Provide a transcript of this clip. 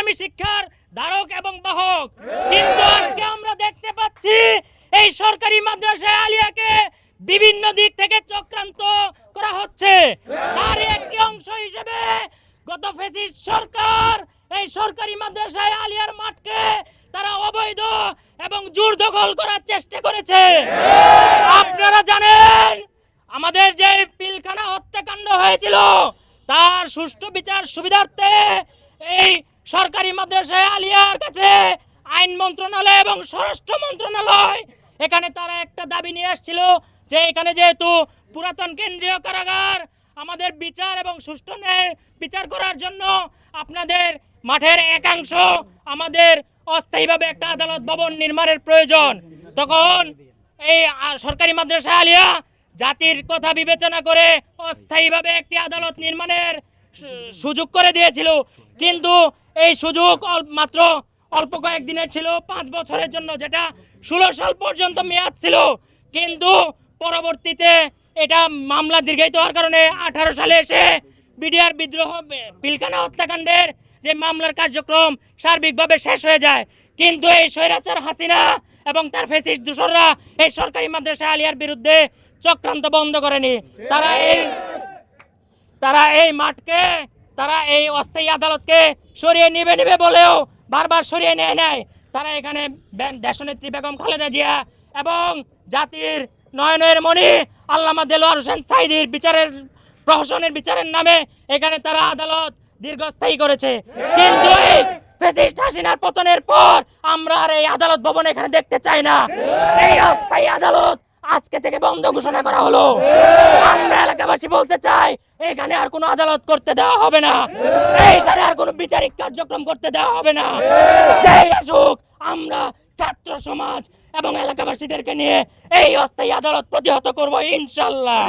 ইসলামী শিক্ষার ধারক এবং বাহক। কিন্তু আজকে আমরা দেখতে পাচ্ছি এই সরকারি মাদ্রাসা আলিয়াকে বিভিন্ন দিক থেকে চক্রান্ত করা হচ্ছে। তার একটি অংশ হিসেবে গত ফ্যাসিস্ট সরকার এই সরকারি মাদ্রাসায় আলিয়ার মাঠকে তারা অবৈধ এবং জোর দখল করার চেষ্টা করেছে। আপনারা জানেন আমাদের যে পিলখানা হত্যাকাণ্ড হয়েছিল তার সুষ্ঠু বিচার সুবিধার্থে এই সরকারি মাদ্রাসা আলিয়ার কাছে আইন মন্ত্রণালয় এবং স্বরাষ্ট্র মন্ত্রণালয় এখানে তারা একটা দাবি নিয়ে আসছিল যে এখানে যেহেতু পুরাতন কেন্দ্রীয় কারাগার, আমাদের বিচার এবং সুষ্ঠু বিচার করার জন্য আপনাদের মাঠের একাংশ আমাদের অস্থায়ীভাবে একটা আদালত ভবন নির্মাণের প্রয়োজন। তখন এই সরকারি মাদ্রাসা আলিয়া জাতির কথা বিবেচনা করে অস্থায়ীভাবে একটি আদালত নির্মাণের সুযোগ করে দিয়েছিল। কিন্তু এই সুযোগ মাত্র অল্প কয়েকদিনের ছিল, 5 বছরের জন্য, যেটা 16 সাল পর্যন্ত মেয়াদ ছিল। কিন্তু পরবর্তীতে এটা মামলা দীর্ঘায়িত হওয়ার কারণে 18 সালে এসে বিডিআর বিদ্রোহ পিলখানা হত্যাকাণ্ডের যে মামলার কার্যক্রম সার্বিকভাবে শেষ হয়ে যায়। কিন্তু এই স্বৈরাচার হাসিনা এবং তার ফ্যাসিস্ট দূষররা এই সরকারি মাদ্রাসা আলিয়ার বিরুদ্ধে চক্রান্ত বন্ধ করেনি। তারা এই মাঠকে, তারা এই অস্থায়ী আদালতকে সরিয়ে নিবে বলেও বারবার সরিয়ে নেয়। তারা এখানে দেশনেত্রী বেগম খালেদা জিয়া এবং জাতির নয়নের মণি আল্লামা দেলোয়ার হোসেন সাঈদীর প্রহসনের বিচারের নামে এখানে তারা আদালত দীর্ঘস্থায়ী করেছে। কিন্তু এই ফ্যাসিস্ট হাসিনার পতনের পর আমরা আর এই আদালত ভবন এখানে দেখতে চাই না। এই অস্থায়ী আদালত আজকে থেকে বন্ধ ঘোষণা করা হলো। আমরা এলাকাবাসী বলতে চাই এখানে আর কোনো আদালত করতে দেওয়া হবে না, এইখানে আর কোনো বিচারিক কার্যক্রম করতে দেওয়া হবে না। যেই আসুক, আমরা ছাত্র সমাজ এবং এলাকাবাসীদেরকে নিয়ে এই অস্থায়ী আদালত প্রতিহত করবো ইনশাল্লাহ।